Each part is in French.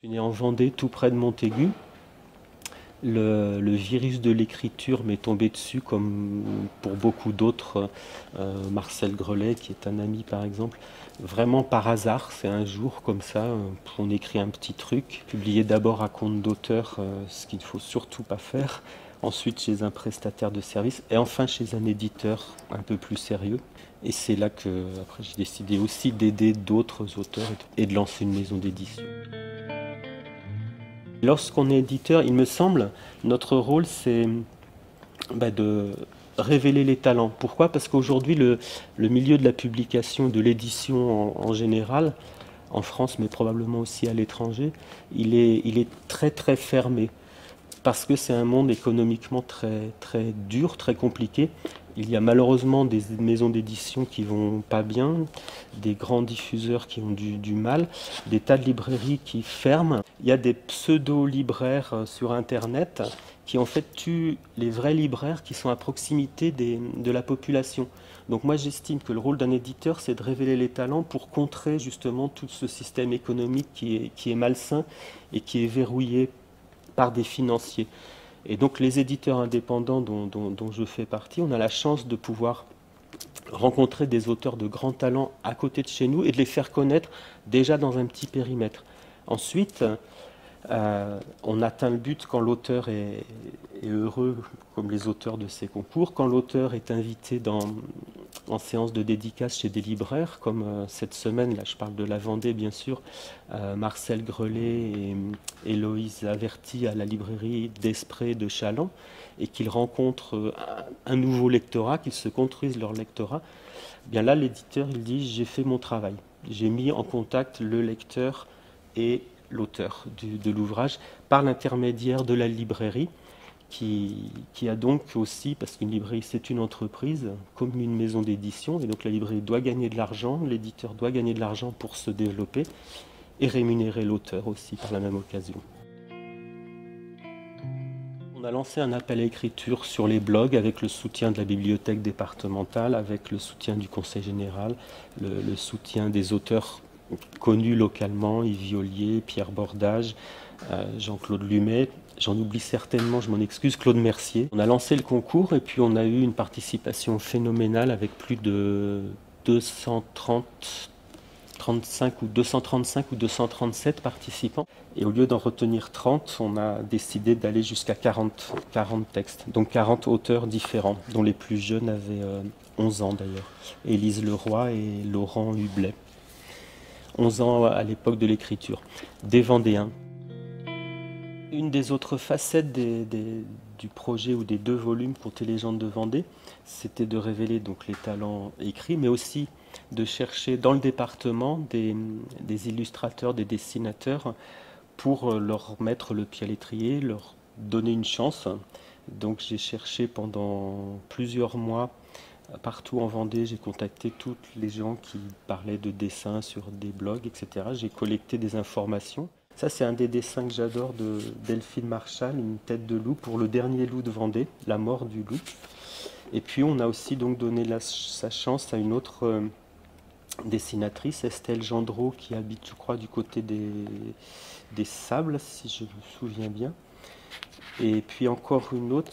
suis né en Vendée, tout près de Montaigu. Le virus de l'écriture m'est tombé dessus, comme pour beaucoup d'autres, Marcel Grelet, qui est un ami par exemple, vraiment par hasard. C'est un jour comme ça, on écrit un petit truc, publié d'abord à compte d'auteur, ce qu'il ne faut surtout pas faire, ensuite chez un prestataire de service, et enfin chez un éditeur un peu plus sérieux. Et c'est là que après j'ai décidé aussi d'aider d'autres auteurs et de lancer une maison d'édition. Lorsqu'on est éditeur, il me semble, notre rôle c'est de révéler les talents. Pourquoi? Parce qu'aujourd'hui, le milieu de la publication, de l'édition en général, en France, mais probablement aussi à l'étranger, il est très très fermé. Parce que c'est un monde économiquement très, très dur, très compliqué. Il y a malheureusement des maisons d'édition qui vont pas bien, des grands diffuseurs qui ont du mal, des tas de librairies qui ferment. Il y a des pseudo-libraires sur Internet qui en fait tuent les vrais libraires qui sont à proximité de la population. Donc moi j'estime que le rôle d'un éditeur c'est de révéler les talents pour contrer justement tout ce système économique qui est malsain et qui est verrouillé par des financiers. Et donc les éditeurs indépendants dont je fais partie, on a la chance de pouvoir rencontrer des auteurs de grands talents à côté de chez nous et de les faire connaître déjà dans un petit périmètre. Ensuite, on atteint le but quand l'auteur est heureux, comme les auteurs de ces concours, quand l'auteur est invité en séance de dédicace chez des libraires, comme cette semaine, là je parle de la Vendée bien sûr, Marcel Grelet et Héloïse Averti à la librairie d'Esprès de Challans, et qu'ils rencontrent un nouveau lectorat, qu'ils se construisent leur lectorat. Bien là, l'éditeur, il dit, j'ai fait mon travail. J'ai mis en contact le lecteur et l'auteur de l'ouvrage par l'intermédiaire de la librairie qui a donc aussi, parce qu'une librairie c'est une entreprise comme une maison d'édition, et donc la librairie doit gagner de l'argent, l'éditeur doit gagner de l'argent pour se développer et rémunérer l'auteur aussi par la même occasion. On a lancé un appel à écriture sur les blogs avec le soutien de la bibliothèque départementale, avec le soutien du conseil général, le soutien des auteurs connus localement, Yves Violier, Pierre Bordage, Jean-Claude Lumet. J'en oublie certainement, je m'en excuse, Claude Mercier. On a lancé le concours et puis on a eu une participation phénoménale avec plus de 235 ou 237 participants. Et au lieu d'en retenir 30, on a décidé d'aller jusqu'à 40 textes. Donc 40 auteurs différents, dont les plus jeunes avaient 11 ans d'ailleurs. Élise Leroy et Laurent Hublet. 11 ans à l'époque de l'écriture. Des Vendéens. Une des autres facettes du projet ou des 2 volumes Contes et légendes de Vendée, c'était de révéler donc les talents écrits, mais aussi de chercher dans le département des illustrateurs, des dessinateurs, pour leur mettre le pied à l'étrier, leur donner une chance. Donc j'ai cherché pendant plusieurs mois, partout en Vendée, j'ai contacté tous les gens qui parlaient de dessin sur des blogs, etc. J'ai collecté des informations. Ça, c'est un des dessins que j'adore de Delphine Marchal, une tête de loup pour le dernier loup de Vendée, la mort du loup. Et puis, on a aussi donc donné sa chance à une autre dessinatrice, Estelle Gendreau, qui habite, je crois, du côté des Sables, si je me souviens bien. Et puis encore une autre,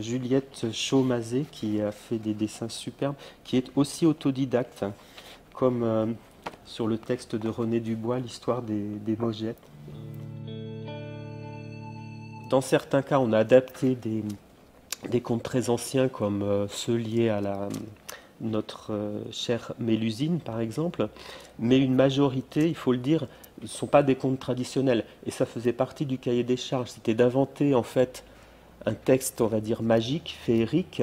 Juliette Chaumazé, qui a fait des dessins superbes, qui est aussi autodidacte, comme sur le texte de René Dubois, l'histoire des Mogettes. Dans certains cas, on a adapté des contes très anciens, comme ceux liés à notre chère Mélusine, par exemple. Mais une majorité, il faut le dire, ne sont pas des contes traditionnels. Et ça faisait partie du cahier des charges. C'était d'inventer, en fait, un texte, on va dire, magique, féerique,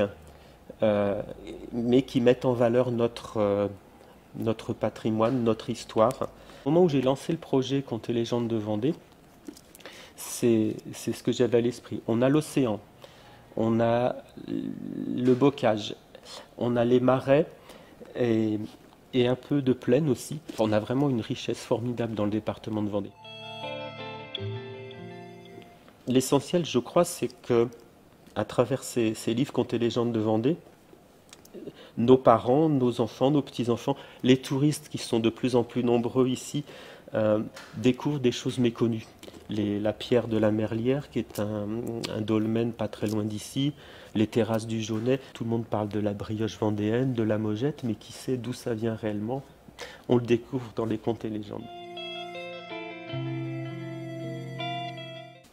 mais qui mette en valeur notre patrimoine, notre histoire. Au moment où j'ai lancé le projet Contes et légendes de Vendée, c'est ce que j'avais à l'esprit. On a l'océan, on a le bocage, on a les marais et un peu de plaine aussi. On a vraiment une richesse formidable dans le département de Vendée. L'essentiel, je crois, c'est que à travers ces livres Contes et légendes de Vendée, nos parents, nos enfants, nos petits-enfants, les touristes qui sont de plus en plus nombreux ici, découvrent des choses méconnues. La pierre de la Merlière, qui est un dolmen pas très loin d'ici, les terrasses du Jaunet. Tout le monde parle de la brioche vendéenne, de la Mogette, mais qui sait d'où ça vient réellement? On le découvre dans les contes et légendes.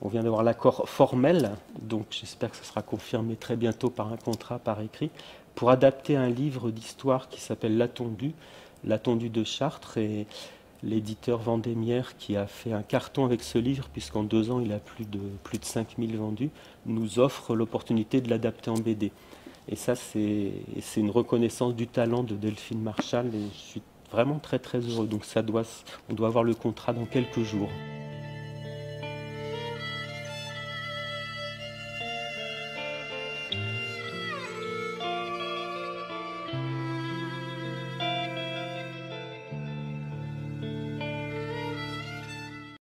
On vient d'avoir l'accord formel, donc j'espère que ça sera confirmé très bientôt par un contrat par écrit, pour adapter un livre d'histoire qui s'appelle La Tondue de Chartres. Et l'éditeur Vendémiaire, qui a fait un carton avec ce livre, puisqu'en 2 ans il a plus de 5000 vendus, nous offre l'opportunité de l'adapter en BD. Et ça, c'est une reconnaissance du talent de Delphine Marchal, et je suis vraiment très très heureux. Donc on doit avoir le contrat dans quelques jours.